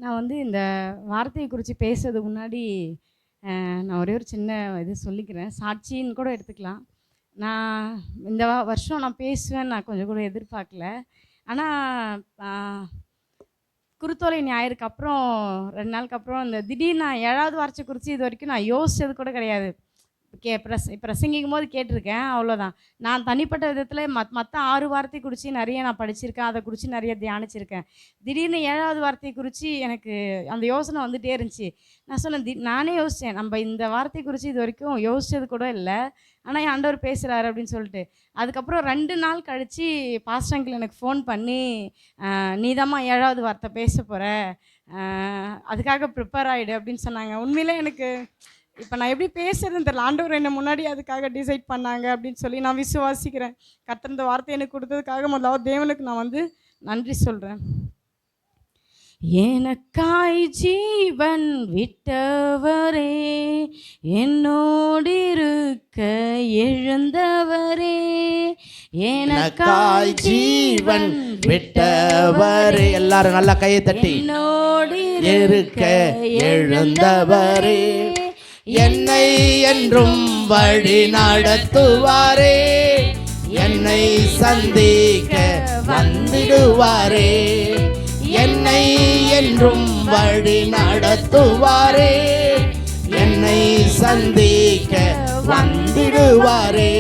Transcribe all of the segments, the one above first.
நான் வந்து இந்த வார்த்தையை குறித்து பேசுறதுக்கு முன்னாடி நான் ஒரே ஒரு சின்ன இது சொல்லிக்கிறேன். சாட்சின்னு கூட எடுத்துக்கலாம். நான் இந்த வருஷம் நான் பேசுவேன்னு நான் கொஞ்சம் கூட எதிர்பார்க்கல. ஆனால் குருத்தோலை ஞாயிறுக்கு அப்புறம் 2 நாளுக்கு அப்புறம் இந்த திடீர்னு நான் 7வது வார்த்தை குறித்து இது வரைக்கும் நான் யோசித்தது கூட கிடையாது. பிரசங்கிக்கும் போது கேட்டிருக்கேன், அவ்வளோதான். நான் தனிப்பட்ட விதத்தில் மற்ற 6 வார்த்தை குறித்து நிறைய நான் படிச்சிருக்கேன், அதை குறித்து நிறைய தியானிச்சிருக்கேன். திடீர்னு 7வது வார்த்தை குறித்து எனக்கு அந்த யோசனை வந்துகிட்டே இருந்துச்சு. நான் சொன்னேன், நானே யோசித்தேன், நம்ம இந்த வார்த்தை குறித்து இது வரைக்கும் யோசித்தது கூட இல்லை, ஆனால் என் ஆண்டவர் பேசுகிறாரு அப்படின்னு சொல்லிட்டு. அதுக்கப்புறம் 2 நாள் கழித்து பாஸ்டர் அங்கிள் எனக்கு ஃபோன் பண்ணி, நீதாம்மா 7வது வார்த்தை பேச போகிற, அதுக்காக ப்ரிப்பேர் ஆகிடு அப்படின்னு சொன்னாங்க. உண்மையிலே எனக்கு இப்போ நான் எப்படி பேசுறதுன்னு தெரியல. ஆண்டவர் என்னை முன்னாடி அதுக்காக டிசைட் பண்ணாங்க அப்படின்னு சொல்லி நான் விசுவாசிக்கிறேன். கர்த்தர் இந்த வார்த்தை எனக்கு கொடுத்ததுக்காக முதலாவது தேவனுக்கு நான் வந்து நன்றி சொல்கிறேன். எனக்காய் ஜீவன் விட்டவரே, என்னோடு இருக்க எழுந்தவரே, எனக்காய் ஜீவன் விட்டவரே, எல்லாரும் நல்லா கையை தட்டி, என்னோடு இருக்க எழுந்தவரே, என்னை என்றும் வழி நடத்துவாரே, என்னை சந்திக்க வந்திடுவாரே, என்னை என்றும் வழி நடத்துவாரே, என்னை சந்திக்க வந்திடுவாரே.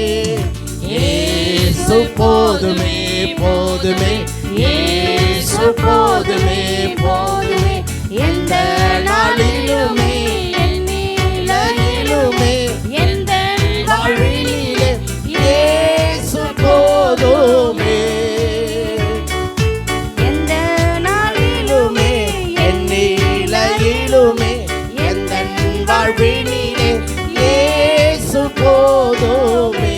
இயேசு போதுமே போதுமே, இயேசு போதுமே போதுமே, எந்த நாளிலுமே எந்த வாழ்விலே இயேசு போதுமே, எந்த நாளிலுமே என் நிலையிலுமே எந்த வாழ்விலே இயேசு போதுமே.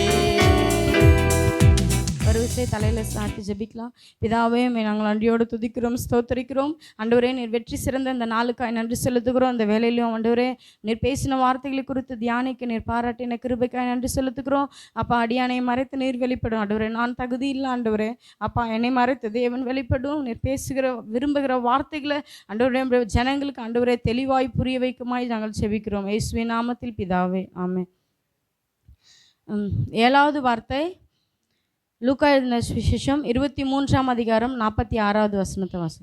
தலையில் சாத்தி ஜெபிக்கலாம். பிதாவே, நாங்கள் நன்றியோடு துதிக்கிறோம், ஸ்தோத்தரிக்கிறோம். ஆண்டவரே, நீர் வெற்றி சிறந்த இந்த நாளுக்காய் நன்றி செலுத்துகிறோம். இந்த வேலையிலும் ஆண்டவரே, நீர் பேசின வார்த்தைகளை குறித்து தியானிக்க நீர் பாராட்டின கிருபைக்காய் நன்றி செலுத்துகிறோம். அப்பா, அடியானை மறைத்து நீர் வெளிப்படும். ஆண்டவரே, நான் தகுதி இல்லை ஆண்டவரே, அப்பா என்னை மறைத்து தேவன் வெளிப்படும். நீர் பேசுகிற விரும்புகிற வார்த்தைகளை ஆண்டவரே ஜனங்களுக்கு ஆண்டவரே தெளிவாய் புரிய வைக்குமாய் நாங்கள் செபிக்கிறோம். இயேசுவின் நாமத்தில் பிதாவே, ஆமென். 7வது வார்த்தை லூக்கா எழுதின சுவிசேஷம் 23ஆம் அதிகாரம் 46வது வசனத்தை வாசி.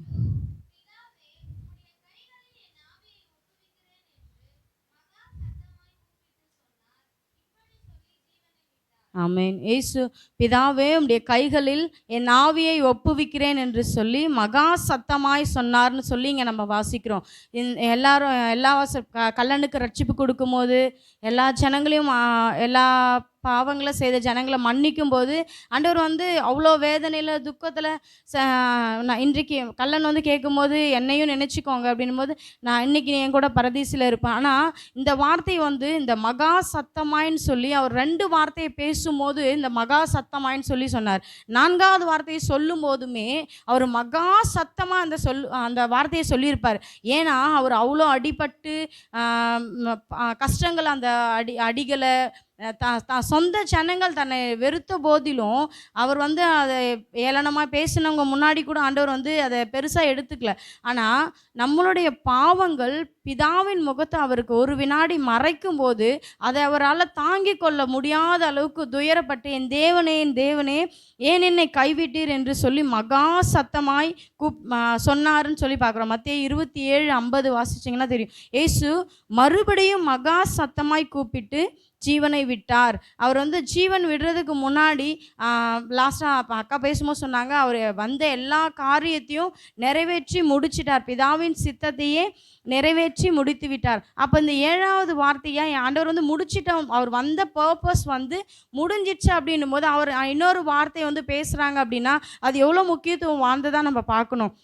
ஆமென். இயேசு, பிதாவே உம்முடைய கைகளில் என் ஆவியை ஒப்புவிக்கிறேன் என்று சொல்லி மகா சத்தமாய் சொன்னார்னு சொல்லி இங்கே நம்ம வாசிக்கிறோம். எல்லாரும் எல்லா கல்லனுக்கு ரட்சிப்பு கொடுக்கும்போது எல்லா ஜனங்களையும் எல்லா பாவங்களை செய்த ஜனங்களை மன்னிக்கும் போது ஆண்டவர் வந்து அவ்வளோ வேதனையில் துக்கத்தில் நான் இன்றைக்கு கல்லன் வந்து கேட்கும்போது என்னையும் நினச்சிக்கோங்க அப்படின்னும் போது நான் இன்றைக்கி என் கூட பரதீசில் இருப்பேன். ஆனால் இந்த வார்த்தை வந்து இந்த மகா சத்தமாயின்னு சொல்லி அவர் 2 வார்த்தையை பேசும்போது இந்த மகா சத்தமாயின்னு சொல்லி சொன்னார். 4வது வார்த்தையை சொல்லும் போதுமே அவர் மகா சத்தமாக அந்த வார்த்தையை சொல்லியிருப்பார். ஏன்னா அவர் அவ்வளோ அடிபட்டு கஷ்டங்கள் அந்த அடிகளை சொந்த ஜனங்கள் தன்னை வெறுத்த போதிலும் அவர் வந்து அதை ஏளனமாக பேசினவங்க முன்னாடி கூட ஆண்டவர் வந்து அதை பெருசாக எடுத்துக்கல. ஆனால் நம்மளுடைய பாவங்கள் பிதாவின் முகத்தை அவருக்கு ஒரு வினாடி மறைக்கும் போது அதை அவரால் தாங்கி கொள்ள முடியாத அளவுக்கு துயரப்பட்டு என் தேவனே ஏன் என்னை கைவிட்டீர் என்று சொல்லி மகா சத்தமாய் சொன்னாருன்னு சொல்லி பார்க்குறோம். மத்தேயு 27:50 வாசிச்சிங்கன்னா தெரியும். இயேசு மறுபடியும் மகா சத்தமாய் கூப்பிட்டு ஜீவனை விட்டார். அவர் வந்து ஜீவன் விடுறதுக்கு முன்னாடி லாஸ்ட்டாக அக்கா பேசும்போது சொன்னாங்க, அவர் வந்த எல்லா காரியத்தையும் நிறைவேற்றி முடிச்சிட்டார், பிதாவின் சித்தத்தையே நிறைவேற்றி முடித்து விட்டார். அப்போ இந்த 7வது வார்த்தையை ஆண்டவர் வந்து முடிச்சிட்டோம், அவர் வந்த பர்பஸ் வந்து முடிஞ்சிடுச்சு அப்படின்னும் போது அவர் இன்னொரு வார்த்தையை வந்து பேசுகிறாங்க அப்படின்னா அது எவ்வளோ முக்கியத்துவம் வாழ்ந்ததாக நம்ம பார்க்கணும்.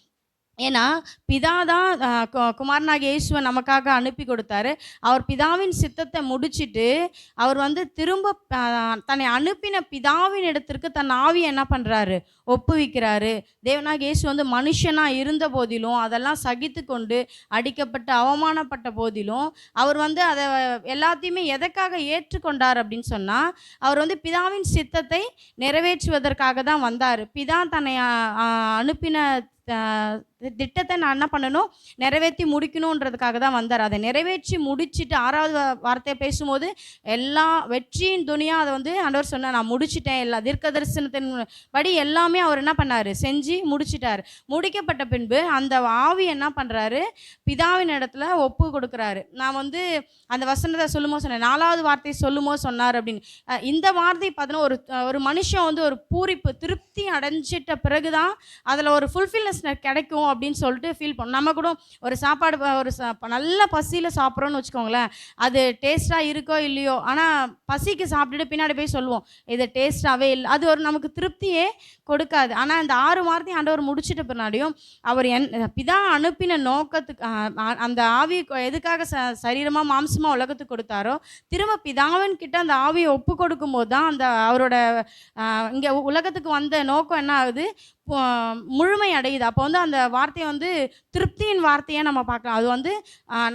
ஏன்னா பிதா தான் குமாரனாகிய இயேசுவை நமக்காக அனுப்பி கொடுத்தாரு. அவர் பிதாவின் சித்தத்தை முடிச்சுட்டு அவர் வந்து திரும்ப தன்னை அனுப்பின பிதாவின் இடத்திற்கு தன் ஆவியை என்ன பண்ணுறாரு, ஒப்புவிக்கிறாரு. தேவனாகிய இயேசு வந்து மனுஷனாக இருந்த போதிலும் அதெல்லாம் சகித்து கொண்டு அடிக்கப்பட்டு அவமானப்பட்ட போதிலும் அவர் வந்து அதை எல்லாத்தையுமே எதற்காக ஏற்றுக்கொண்டார் அப்படின்னு சொன்னால் அவர் வந்து பிதாவின் சித்தத்தை நிறைவேற்றுவதற்காக தான் வந்தார். பிதா தன்னை அனுப்பின திட்டத்தை நான் என்ன பண்ணணும், நிறைவேற்றி முடிக்கணுன்றதுக்காக தான் வந்தார். அதை நிறைவேற்றி முடிச்சுட்டு 6வது வார்த்தையை பேசும்போது எல்லா வெற்றியின் துணியாக அதை வந்து ஆண்டவர் சொன்னார், நான் முடிச்சிட்டேன். எல்லா தீர்க்க தரிசனத்தின் படி எல்லாமே அவர் என்ன பண்ணார், செஞ்சு முடிச்சிட்டார். முடிக்கப்பட்ட பின்பு அந்த ஆவி என்ன பண்ணுறாரு, பிதாவின் இடத்துல ஒப்பு கொடுக்குறாரு. நான் வந்து அந்த வசனத்தை சொல்லும்போது சொன்னேன், 4வது வார்த்தை சொல்லும்போது சொன்னார் அப்படின்னு. இந்த வார்த்தை பார்த்தோன்னா ஒரு மனுஷன் வந்து ஒரு பூரிப்பு திருப்தி அடைஞ்சிட்ட பிறகு தான் அதில் ஒரு ஃபுல்ஃபில்னஸ் கிடைக்கும் அப்படின்னு சொல்லிட்டு ஃபீல் பண்ணும். நம்ம கூட ஒரு சாப்பாடு நல்ல பசியில் சாப்பிட்றோன்னு வச்சுக்கோங்களேன், அது டேஸ்ட்டாக இருக்கோ இல்லையோ, ஆனால் பசிக்கு சாப்பிட்டுட்டு பின்னாடி போய் சொல்லுவோம் இது டேஸ்ட்டாகவே இல்லை, அது ஒரு நமக்கு திருப்தியே கொடுக்காது. ஆனால் இந்த 6 வார்த்தையும் ஆண்டவர் முடிச்சிட்ட பின்னாடியும் அவர் பிதா அனுப்பின நோக்கத்துக்கு அந்த ஆவி எதுக்காக சரீரமாக மாம்சமாக உலகத்துக்கு கொடுத்தாரோ, திரும்ப பிதாவின் கிட்ட அந்த ஆவியை ஒப்பு கொடுக்கும் போது தான் அந்த அவரோட இங்கே உலகத்துக்கு வந்த நோக்கம் என்ன ஆகுது, முழுமை அடையுது. அப்போ வந்து அந்த வார்த்தையை வந்து திருப்தியின் வார்த்தையை நம்ம பார்க்கலாம். அது வந்து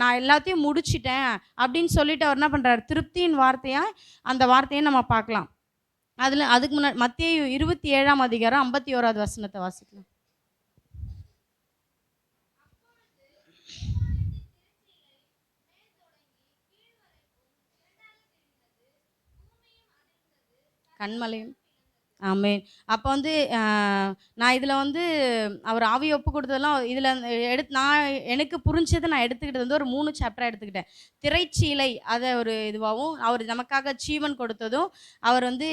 நான் எல்லாத்தையும் முடிச்சிட்டேன் அப்படின்னு சொல்லிட்டு அவர் என்ன பண்ணுறாரு, திருப்தியின் வார்த்தையாக அந்த வார்த்தையை நம்ம பார்க்கலாம். அதுக்கு முன்னாடி மத்தேயு 27ஆம் அதிகாரம் 51வது வசனத்தை வாசிக்கலாம். கண்மலையும் ஆமென். அப்போ வந்து நான் இதில் வந்து அவர் ஆவியை ஒப்பு கொடுத்ததெல்லாம் இதில் நான் எனக்கு புரிஞ்சதை நான் எடுத்துக்கிட்டது வந்து ஒரு 3 சாப்டராக எடுத்துக்கிட்டேன். திரைச்சீலை அதை ஒரு இதுவாகவும், அவர் நமக்காக ஜீவன் கொடுத்ததும், அவர் வந்து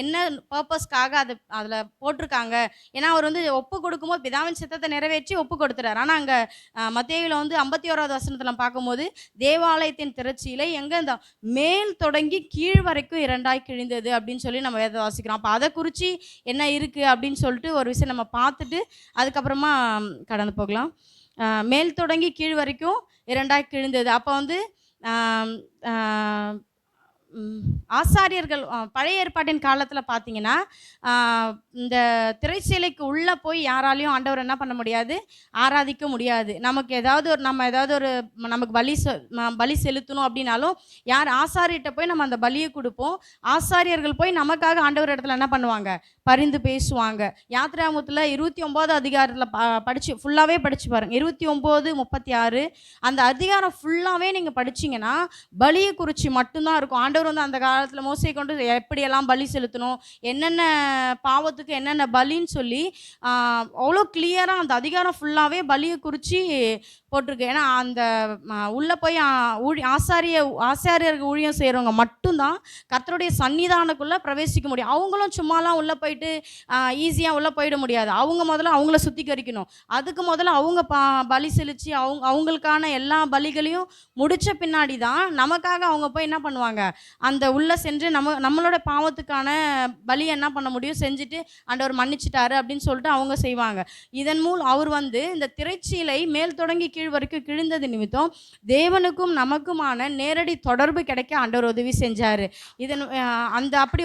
என்ன பர்பஸ்க்காக அதில் போட்டிருக்காங்க. ஏன்னா அவர் வந்து ஒப்பு கொடுக்கும்போது பிதாவின் சித்தத்தை நிறைவேற்றி ஒப்பு கொடுத்துறாரு. ஆனால் அங்கே மத்தேயுவில் வந்து 51வது வசனத்தில் பார்க்கும்போது தேவாலயத்தின் திரைச்சீலை எங்கே இந்த மேல் தொடங்கி கீழ் வரைக்கும் 2ஆய் கிழிந்தது அப்படின்னு சொல்லி நம்ம வேத வாசிக்கிறோம். அப்போ அதை குறித்து என்ன இருக்குது அப்படின்னு சொல்லிட்டு ஒரு விஷயம் நம்ம பார்த்துட்டு அதுக்கப்புறமா கடந்து போகலாம். மேல் தொடங்கி கீழ் வரைக்கும் 2ஆய் கிழிந்தது. அப்போ வந்து ஆசாரியர்கள் பழைய ஏற்பாட்டின் காலத்தில் பார்த்தீங்கன்னா, இந்த திரைச்சீலைக்கு உள்ளே போய் யாராலையும் ஆண்டவர் என்ன பண்ண முடியாது, ஆராதிக்க முடியாது. நமக்கு ஏதாவது ஒரு நமக்கு பலி செலுத்தணும் அப்படின்னாலும் யார் ஆசாரியர்கிட்ட போய் நம்ம அந்த பலியை கொடுப்போம். ஆசாரியர்கள் போய் நமக்காக ஆண்டவர் இடத்துல என்ன பண்ணுவாங்க, பரிந்து பேசுவாங்க. யாத்திராகமத்தில் 29வது அதிகாரத்தில் படித்து ஃபுல்லாகவே படித்து பாருங்கள். 29:36 அந்த அதிகாரம் ஃபுல்லாகவே நீங்கள் படிச்சிங்கன்னா பலியை குறித்து மட்டும்தான் இருக்கும். ஆண்டவர் வந்து அந்த காலத்தில் மோசையை கொண்டு எப்படியெல்லாம் பலி செலுத்தணும், என்னென்ன பாவத்துக்கு என்னென்ன பலின்னு சொல்லி அவ்வளோ கிளியராக அந்த அதிகாரம் ஃபுல்லாகவே பலியை குறித்து போட்டிருக்கு. ஏன்னா அந்த உள்ளே போய் ஆசாரியர்கள் ஊழியம் செய்கிறவங்க மட்டும்தான் கர்த்தருடைய சன்னிதானக்குள்ளே பிரவேசிக்க முடியும். அவங்களும் சும்மாலாம் உள்ளே போயிட்டு ஈஸியாக உள்ளே போயிட முடியாது. அவங்க முதல்ல அவங்கள சுத்திகரிக்கணும். அதுக்கு முதல்ல அவங்க பலி செலுத்தி அவங்களுக்கான எல்லா பலிகளையும் முடித்த பின்னாடி தான் நமக்காக அவங்க போய் என்ன பண்ணுவாங்க, அந்த உள்ளே சென்று நம்மளோட பாவத்துக்கான பலியை என்ன பண்ண முடியும், செஞ்சுட்டு ஆண்டவர் மன்னிச்சிட்டாரு அப்படின்னு சொல்லிட்டு அவங்க செய்வாங்க. இதன் மூலம் அவர் வந்து இந்த திரைச்சீலை மேல் தொடங்கி கீழ் வரைக்கும் கிழிந்தது நிமித்தம் தேவனுக்கும் நமக்குமான நேரடி தொடர்பு கிடைக்க ஆண்டவர் உதவி செஞ்சார். இதன் அந்த அப்படி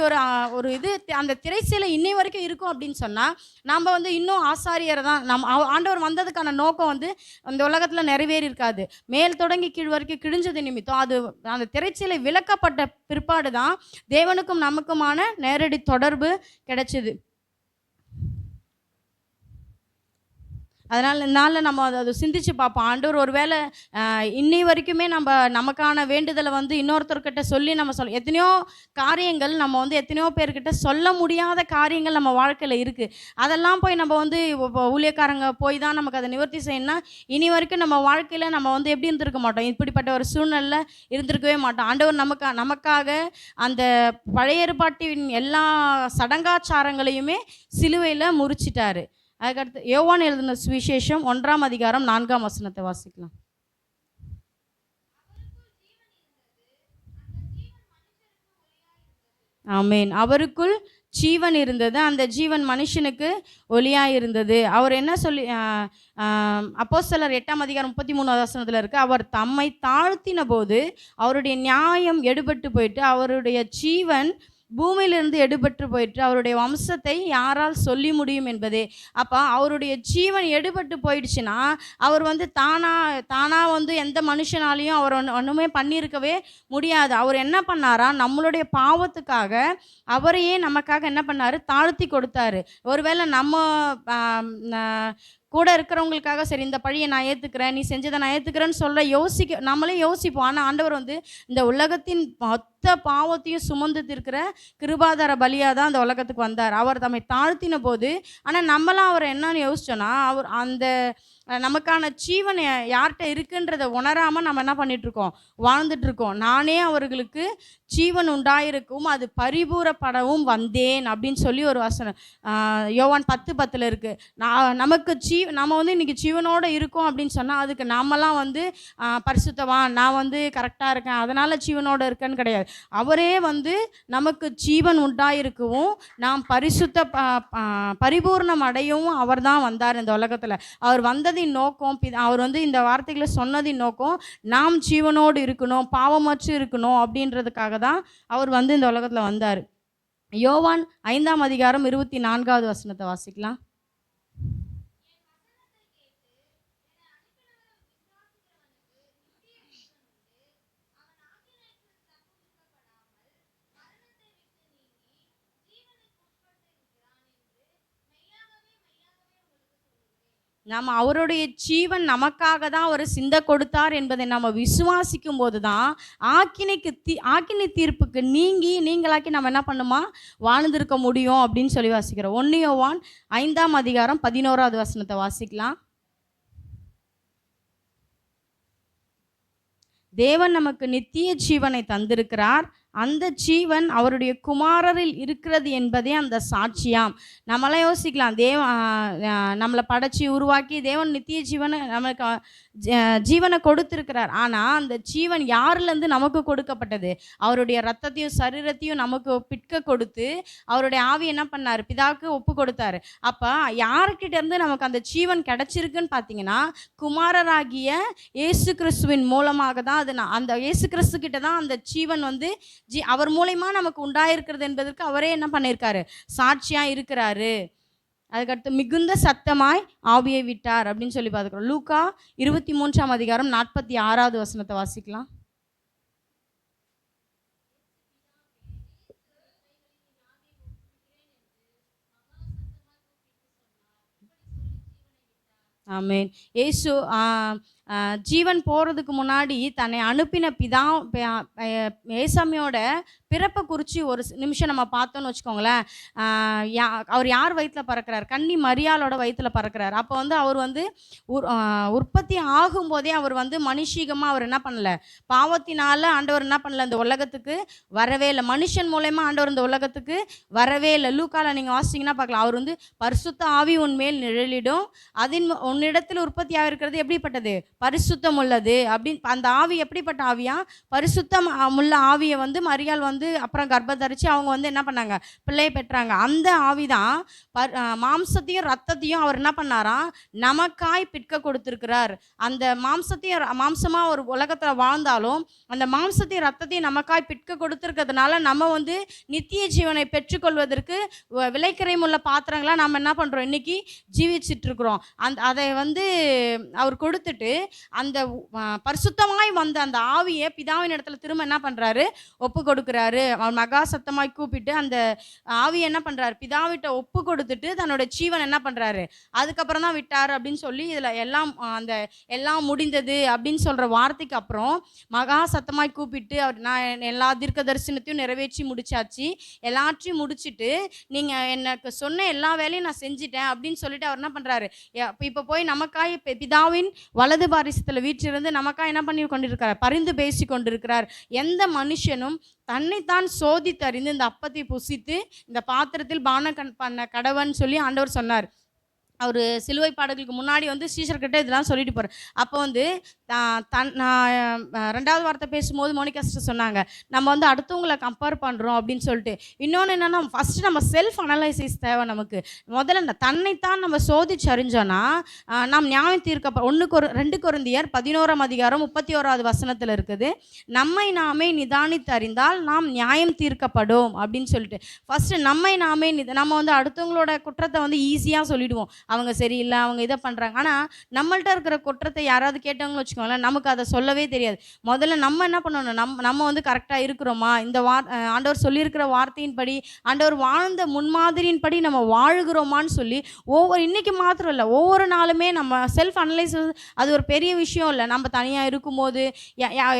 ஒரு இது அந்த திரைச்சீலை இன்னை வரைக்கும் இருக்கும் அப்படின்னு சொன்னால் நம்ம வந்து இன்னும் ஆசாரியரை தான் ஆண்டவர் வந்ததுக்கான நோக்கம் வந்து அந்த உலகத்தில் நிறைவேறி இருக்காது. மேல் தொடங்கி கீழ் வரைக்கும் கிழிஞ்சது நிமித்தம் அது அந்த திரைச்சீலை விலக்கப்பட்ட பிற்பாடு தான் தேவனுக்கும் நமக்குமான நேரடி தொடர்பு கிடைச்சிது. அதனால் நம்ம அதை சிந்திச்சு பார்ப்போம். ஆண்டவர் ஒரு வேளை இன்னை வரைக்குமே நமக்கான வேண்டுதலை வந்து இன்னொருத்தர்கிட்ட சொல்லி எத்தனையோ காரியங்கள் நம்ம வந்து எத்தனையோ பேர்கிட்ட சொல்ல முடியாத காரியங்கள் நம்ம வாழ்க்கையில் இருக்குது. அதெல்லாம் போய் நம்ம வந்து ஊழியக்காரங்க போய் தான் நமக்கு அதை நிவர்த்தி செய்யணும்னா இனி வரைக்கும் நம்ம வாழ்க்கையில் நம்ம வந்து எப்படி இருந்திருக்க மாட்டோம், இப்படிப்பட்ட ஒரு சூழ்நிலை இருந்திருக்கவே மாட்டோம். ஆண்டவர் நமக்காக அந்த பழைய ஏற்பாட்டின் எல்லா சடங்காச்சாரங்களையுமே சிலுவையில் முறிச்சிட்டாரு. அதுக்கடுத்து யோவான் எழுதின சுவிசேஷம் 1ஆம் அதிகாரம் 4ஆம் வசனத்தை வாசிக்கலாம். ஆமென். அவருக்குள் ஜீவன் இருந்தது, அந்த ஜீவன் மனுஷனுக்கு ஒளியாக இருந்தது. அவர் என்ன சொல்லி அப்போஸ்தலர் 8ஆம் அதிகாரம் 33வது வசனத்தில் இருக்குது, அவர் தம்மை தாழ்த்தின போது அவருடைய நியாயம் எடுபட்டு போயிட்டு அவருடைய ஜீவன் பூமியிலிருந்து எடுபட்டு போயிட்டு அவருடைய வம்சத்தை யாரால் சொல்லி முடியும் என்பதே. அப்போ அவருடைய ஜீவன் எடுபட்டு போயிடுச்சுன்னா அவர் வந்து தானா வந்து எந்த மனுஷனாலையும் அவர் ஒன்றுமே பண்ணியிருக்கவே முடியாது. அவர் என்ன பண்ணாரா, நம்மளுடைய பாவத்துக்காக அவரையே நமக்காக என்ன பண்ணார், தாழ்த்தி கொடுத்தாரு. ஒருவேளை நம்ம கூட இருக்கிறவங்களுக்காக சரி இந்த பழியை நான் ஏற்றுக்கிறேன், நீ செஞ்சதை நான் ஏற்றுக்கிறேன்னு நம்மளே யோசிப்போம். ஆனால் ஆண்டவர் வந்து இந்த உலகத்தின் மொத்த பாவத்தையும் சுமந்து தீர்க்கிற கிருபாதார பலியாக தான் அந்த உலகத்துக்கு வந்தார். அவர் தம்மை தாழ்த்தின போது, ஆனால் நம்மளாம் அவர் என்னன்னு யோசிச்சோன்னா, அவர் அந்த நமக்கான ஜீவன் யார்கிட்ட இருக்குன்றத உணராமல் நம்ம என்ன பண்ணிகிட்ருக்கோம், வாழ்ந்துட்டுருக்கோம். நானே அவர்களுக்கு ஜீவன் உண்டாயிருக்கும், அது பரிபூரப்படவும் வந்தேன் அப்படின்னு சொல்லி ஒரு வசனம் யோவான் 10:10 இருக்குது. நமக்கு நம்ம வந்து இன்றைக்கி ஜீவனோடு இருக்கோம் அப்படின்னு சொன்னால் அதுக்கு நாமெல்லாம் வந்து பரிசுத்தவான், நான் வந்து கரெக்டாக இருக்கேன் அதனால் ஜீவனோடு இருக்கேன்னு கிடையாது. அவரே வந்து நமக்கு ஜீவன் உண்டாயிருக்கவும் நாம் பரிபூர்ணம் அடையவும் அவர் தான் வந்தார் இந்த உலகத்தில். அவர் வந்ததின் நோக்கம், அவர் வந்து இந்த வார்த்தைகளை சொன்னதின் நோக்கம் நாம் ஜீவனோடு இருக்கணும், பாவமற்று இருக்கணும் அப்படின்றதுக்காக தான் அவர் வந்து இந்த உலகத்தில் வந்தார். யோவான் 5:24 வசனத்தை வாசிக்கலாம். நம்ம அவருடைய ஜீவன் நமக்காக தான் அவர் சிந்த கொடுத்தார் என்பதை நம்ம விசுவாசிக்கும் போது தான் ஆக்கினை தீர்ப்புக்கு நீங்களாக்கி நம்ம என்ன பண்ணுமா வாழ்ந்திருக்க முடியும் அப்படின்னு சொல்லி வாசிக்கிறோம். 1 யோவான் 5:11 வசனத்தை வாசிக்கலாம். தேவன் நமக்கு நித்திய ஜீவனை தந்திருக்கிறார், அந்த ஜீவன் அவருடைய குமாரரில் இருக்கிறது என்பதே அந்த சாட்சியாம். நம்மளாம் யோசிக்கலாம், நம்மளை படைச்சி உருவாக்கி தேவன் நித்திய ஜீவனை நமக்கு ஜீவனை கொடுத்துருக்கிறார். ஆனால் அந்த ஜீவன் யாருலேருந்து நமக்கு கொடுக்கப்பட்டது? அவருடைய ரத்தத்தையும் சரீரத்தையும் நமக்கு பிட்க கொடுத்து அவருடைய ஆவி என்ன பண்ணார், பிதாவுக்கு ஒப்பு கொடுத்தாரு. அப்போ யாருக்கிட்டேருந்து நமக்கு அந்த ஜீவன் கிடச்சிருக்குன்னு பார்த்தீங்கன்னா, குமாரராகிய இயேசு கிறிஸ்துவின் மூலமாக தான். அது அந்த இயேசு கிறிஸ்து கிட்ட தான் அந்த ஜீவன் வந்து அவர் மூலமா நமக்கு உண்டாயிருக்கிறது என்பதற்கு அவரே என்ன பண்ணியிருக்காரு, சாட்சியாக இருக்கிறாரு. அதுக்கடுத்து மிகுந்த சத்தமாய் ஆவியை விட்டார் அப்படின்னு சொல்லி பார்த்துக்கிறோம். லூக்கா 23:46 வசனத்தை வாசிக்கலாம். ஆமென். இயேசு ஜீவன் போகிறதுக்கு முன்னாடி தன்னை அனுப்பின ஏசாமியோட பிறப்பை குறித்து ஒரு நிமிஷம் நம்ம பார்த்தோன்னு வச்சுக்கோங்களேன். அவர் யார் வயிற்றில் பறக்கிறார்? கன்னி மரியாளோட வயிற்றில் பறக்கிறார். அப்போ வந்து அவர் வந்து உற்பத்தி ஆகும்போதே அவர் வந்து மனுஷீகமாக அவர் என்ன பண்ணல, பாவத்தினால ஆண்டவர் என்ன பண்ணல, இந்த உலகத்துக்கு வரவே இல்லை. மனுஷன் மூலமா ஆண்டவர் இந்த உலகத்துக்கு வரவே இல்லை. லூக்காவில் நீங்கள் வாசிங்கன்னா பார்க்கலாம். அவர் வந்து பரிசுத்த ஆவி உன்மேல் நிழலிடும், உன்னிடத்தில் உற்பத்தியாக இருக்கிறது எப்படிப்பட்டது, பரிசுத்தம் உள்ளது அப்படின்னு. அந்த ஆவி எப்படிப்பட்ட ஆவியா, பரிசுத்தம் உள்ள ஆவியை வந்து மரியாள் வந்து அப்புறம் கர்ப்பத்தரிச்சு அவங்க வந்து என்ன பண்ணாங்க, பிள்ளையை பெற்றாங்க. அந்த ஆவிதான் மாம்சத்தையும் ரத்தத்தையும் அவர் என்ன பண்ணாராம், நமக்காய் பிற்க கொடுத்திருக்கிறார். அந்த மாம்சமா ஒரு உலகத்தில் வாழ்ந்தாலும் அந்த மாம்சத்தையும் ரத்தத்தையும் நமக்காய் பிற்க கொடுத்திருக்கிறதுனால நம்ம வந்து நித்திய ஜீவனை பெற்றுக்கொள்வதற்கு விலைக்கரையுள்ள பாத்திரங்களாக நம்ம என்ன பண்ணுறோம், இன்னைக்கு ஜீவிச்சிட்டு இருக்கிறோம். அதை வந்து அவர் கொடுத்துட்டு அந்த பரிசுத்தமாய் வந்த அந்த ஆவியை பிதாவின் இடத்துல திரும்ப என்ன பண்ணுறாரு, ஒப்பு கொடுக்குறாரு. அவர் மகா சத்தமாய் கூப்பிட்டு அந்த ஆவியை என்ன பண்ணுறாரு, பிதாவிட்ட ஒப்பு கொடுத்துட்டு தன்னோட ஜீவன் என்ன பண்ணுறாரு, அதுக்கப்புறம் தான் விட்டார் அப்படின்னு சொல்லி இதில் எல்லாம் முடிந்தது அப்படின்னு சொல்கிற வார்த்தைக்கு அப்புறம் மகா சத்தமாய் கூப்பிட்டு அவர் நான் எல்லா தீர்க்க தரிசனத்தையும் நிறைவேற்றி முடிச்சாச்சு, எல்லாத்தையும் முடிச்சுட்டு நீங்கள் எனக்கு சொன்ன எல்லா வேலையும் நான் செஞ்சிட்டேன் அப்படின்னு சொல்லிட்டு அவர் என்ன பண்ணுறாரு, இப்போ போய் நமக்காய் பிதாவின் வலது பாரிசத்தில் வீற்றிருந்து நமக்காக என்ன பண்ணி கொண்டிருக்கிறார், பரிந்து பேசி கொண்டிருக்கிறார். எந்த மனுஷனும் தன்னைத்தான் சோதித்தறிந்து இந்த அப்பத்தை புசித்து இந்த பாத்திரத்தில் பானம் பண்ண கடவன் சொல்லி ஆண்டவர் சொன்னார். அவர் சிலுவை பாடுகளுக்கு முன்னாடி வந்து சீஷர்கிட்ட இதெல்லாம் சொல்லிட்டு போகிறார். அப்போ வந்து நான் 2வது வார்த்தை பேசும்போது மோனிகா சிஸ்டர் சொன்னாங்க, நம்ம வந்து அடுத்தவங்களை கம்பேர் பண்ணுறோம் அப்படின்னு சொல்லிட்டு. இன்னொன்று என்னென்னா, ஃபஸ்ட்டு நம்ம செல்ஃப் அனலைசிஸ் தேவை. நமக்கு முதல்ல தன்னைத்தான் நம்ம சோதிச்சு அறிஞ்சோன்னா நாம் நியாயம் தீர்க்கப்படும். 2 கொரிந்தியர் 11:31 வசனத்தில் இருக்குது, நம்மை நாமே நிதானித்து அறிந்தால் நாம் நியாயம் தீர்க்கப்படும் அப்படின்னு சொல்லிட்டு. ஃபஸ்ட்டு நம்மை நாமே நம்ம வந்து அடுத்தவங்களோட குற்றத்தை வந்து ஈஸியாக சொல்லிடுவோம். அவங்க சரியில்லை, அவங்க இதை பண்ணுறாங்க. ஆனால் நம்மள்ட்ட இருக்கிற குற்றத்தை யாராவது கேட்டவங்கன்னு வச்சுக்கோங்களேன், நமக்கு அதை சொல்லவே தெரியாது. முதல்ல நம்ம என்ன பண்ணணும், நம்ம வந்து கரெக்டாக இருக்கிறோமா, இந்த ஆண்டவர் சொல்லியிருக்கிற வார்த்தையின்படி, ஆண்டவர் வாழ்ந்த முன்மாதிரியின்படி நம்ம வாழுகிறோமான்னு சொல்லி இன்னைக்கு மாத்திரம் இல்லை, ஒவ்வொரு நாளுமே நம்ம செல்ஃப் அனலைஸ். அது ஒரு பெரிய விஷயம் இல்லை. நம்ம தனியாக இருக்கும்போது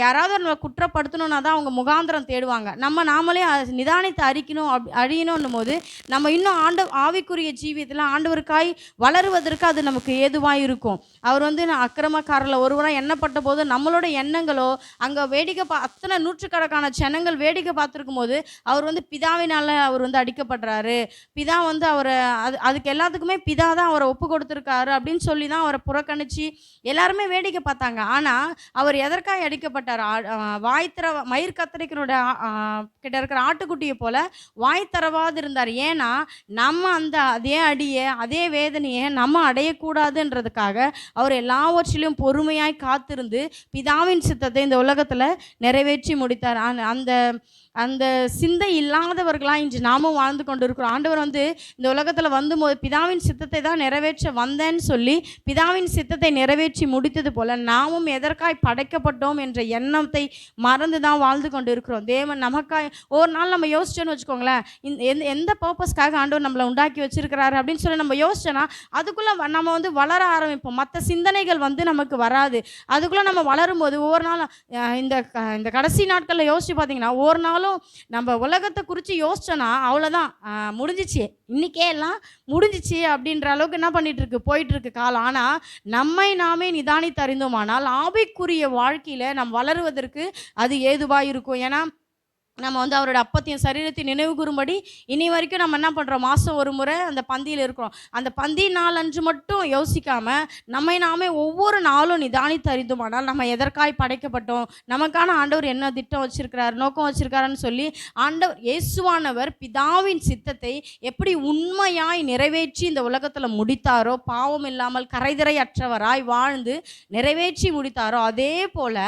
யாராவது நம்ம குற்றப்படுத்தணும்னா தான் அவங்க முகாந்திரம் தேடுவாங்க. நாமளே நிதானித்து அழியணும் போது நம்ம இன்னும் ஆவிக்குரிய ஜீவியத்தில் ஆண்டவருக்காய் வளருவதற்கு அது நமக்கு ஏதுவாக இருக்கும். அவர் வந்து அக்கிரமக்காரில் ஒருவராக எண்ணப்பட்ட போது நம்மளோட எண்ணங்களோ அங்கே வேடிக்கை அத்தனை நூற்றுக்கணக்கான ஜனங்கள் வேடிக்கை பார்த்துருக்கும் போது அவர் வந்து பிதாவினால் அவர் வந்து அடிக்கப்படுறாரு, பிதா வந்து அவரை அதுக்கு எல்லாத்துக்குமே பிதா தான் அவரை ஒப்பு கொடுத்துருக்காரு அப்படின்னு சொல்லி தான் அவரை புறக்கணித்து எல்லாருமே வேடிக்கை பார்த்தாங்க. ஆனால் அவர் எதற்காக அடிக்கப்பட்டார்? மயிர் கத்தரிக்கனுடைய கிட்ட இருக்கிற ஆட்டுக்குட்டியை போல வாய் தரவாது இருந்தார். ஏன்னா நம்ம அதே அடியை அதே வேதனையை நம்ம அடையக்கூடாதுன்றதுக்காக அவர் எல்லாவற்றிலும் பொறுமையாய் காத்திருந்து பிதாவின் சித்தத்தை இந்த உலகத்தில் நிறைவேற்றி முடித்தார். அந்த சிந்தை இல்லாதவர்களாக இன்று நாமும் வாழ்ந்து கொண்டு இருக்கிறோம். ஆண்டவர் வந்து இந்த உலகத்தில் வந்தபோது பிதாவின் சித்தத்தை தான் நிறைவேற்ற வந்தேன்னு சொல்லி பிதாவின் சித்தத்தை நிறைவேற்றி முடித்தது போல நாமும் எதற்காய் படைக்கப்பட்டோம் என்ற எண்ணத்தை மறந்து தான் வாழ்ந்து கொண்டு இருக்கிறோம். தேவன் நமக்காய் ஒரு நாள் நம்ம யோசிச்சோன்னு வச்சுக்கோங்களேன், எந்த பர்பஸ்க்காக ஆண்டவர் நம்மளை உண்டாக்கி வச்சிருக்கிறாரு அப்படின்னு சொல்லி நம்ம யோசிச்சோன்னா அதுக்குள்ளே நம்ம வந்து வளர ஆரம்பிப்போம். மற்ற சிந்தனைகள் வந்து நமக்கு வராது. அதுக்குள்ளே நம்ம வளரும்போது ஒவ்வொரு நாளும் இந்த கடைசி நாட்களில் யோசிச்சு பார்த்தீங்கன்னா ஒரு நாளும் நம்ம உலகத்தை குறித்து யோசிச்சோன்னா அவ்வளோதான், முடிஞ்சிச்சு, இன்றைக்கே எல்லாம் முடிஞ்சிச்சு அப்படின்ற அளவுக்கு என்ன பண்ணிட்டு இருக்கு, போயிட்டு இருக்கு காலம். ஆனால் நம்மை நாமே நிதானித்து அறிந்தோமானால் ஆவிக்குரிய வாழ்க்கையில் நம்ம வளருவதற்கு அது ஏதுவாக இருக்கும். ஏன்னா நம்ம வந்து அவரோட அப்பத்தையும் சரீரத்தையும் நினைவு கூறும்படி இனி வரைக்கும் நம்ம என்ன பண்ணுறோம், மாதம் ஒரு முறை அந்த பந்தியில் இருக்கிறோம். அந்த பந்தி நாள் அன்று மட்டும் யோசிக்காமல் நம்மை நாமே ஒவ்வொரு நாளும் நிதானித்து அறிந்தோமானால் நம்ம எதற்காய் படைக்கப்பட்டோம், நமக்கான ஆண்டவர் என்ன திட்டம் வச்சிருக்கிறார், நோக்கம் வச்சிருக்காருன்னு சொல்லி ஆண்டவர் இயேசுவானவர் பிதாவின் சித்தத்தை எப்படி உண்மையாய் நிறைவேற்றி இந்த உலகத்தில் முடித்தாரோ, பாவம் இல்லாமல் கரைதிரையற்றவராய் வாழ்ந்து நிறைவேற்றி முடித்தாரோ, அதே போல்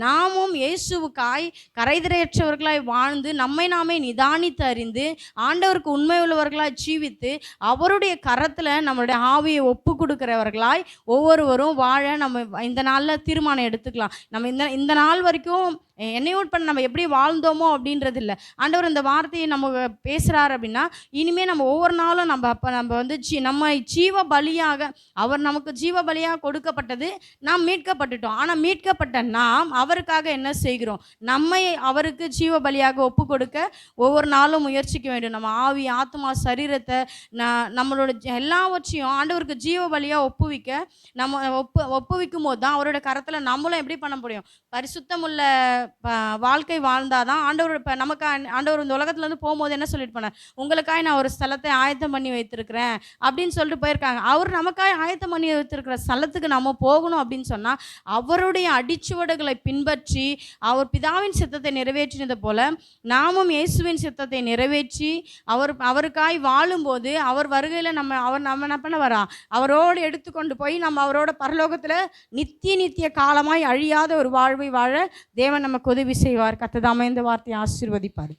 நாமும் இயேசுவுக்காய் கரைதிரையற்றவர்களாய் வாழ்ந்து நம்மை நாமே நிதானித்து அறிந்து ஆண்டவருக்கு உண்மை உள்ளவர்களாய் ஜீவித்து அவருடைய கரத்தில் நம்மளுடைய ஆவியை ஒப்பு கொடுக்கிறவர்களாய் ஒவ்வொருவரும் வாழ நம்ம இந்த நாளில் தீர்மானம் எடுத்துக்கலாம். நம்ம இந்த நாள் வரைக்கும் என்னையோட் பண்ண நம்ம எப்படி வாழ்ந்தோமோ அப்படின்றது இல்லை. ஆண்டவர் இந்த வார்த்தையை நம்ம பேசுகிறார் அப்படின்னா இனிமேல் நம்ம ஒவ்வொரு நாளும் நம்ம வந்து நம்ம ஜீவ பலியாக அவர் நமக்கு ஜீவ பலியாக கொடுக்கப்பட்டது, நாம் மீட்கப்பட்டுட்டோம். ஆனால் மீட்கப்பட்ட நாம் அவருக்காக என்ன செய்கிறோம், நம்மை அவருக்கு ஜீவ பலியாக ஒப்பு கொடுக்க ஒவ்வொரு நாளும் முயற்சிக்க வேண்டும். நம்ம ஆவி ஆத்மா சரீரத்தை நம்மளோட எல்லாவற்றையும் ஆண்டவருக்கு ஜீவ பலியாக ஒப்புவிக்க நம்ம ஒப்புவிக்கும் போது தான் அவரோட கரத்தில் நம்மளும் எப்படி பண்ண முடியும், பரிசுத்தமுள்ள வாழ்க்கை வாழ்ந்தாதான் ஆண்டவர். இப்போ நமக்கு ஆண்டவர் இந்த உலகத்துலேருந்து போகும்போது என்ன சொல்லிட்டு போனார், உங்களுக்காக நான் ஒரு ஸ்தலத்தை ஆயத்தம் பண்ணி வைத்திருக்கிறேன் அப்படின்னு சொல்லிட்டு போயிருக்காங்க. அவர் நமக்காக ஆயத்தம் பண்ணி வைத்திருக்கிற ஸ்தலத்துக்கு நம்ம போகணும் அப்படின்னு சொன்னால் அவருடைய அடிச்சுவடுகளை பின்பற்றி அவர் பிதாவின் சித்தத்தை நிறைவேற்றினது போல நாமும் இயேசுவின் சித்தத்தை நிறைவேற்றி அவருக்காய் வாழும்போது அவர் வருகையில் அவர் என்ன பண்ண வரா, அவரோடு எடுத்துக்கொண்டு போய் நம்ம அவரோட பரலோகத்தில் நித்திய காலமாய் அழியாத ஒரு வாழ்வை வாழ தேவன் நமக்கு உதவி செய்வார். கர்த்தர் தாமே இந்த வார்த்தையை ஆசீர்வதிப்பார்.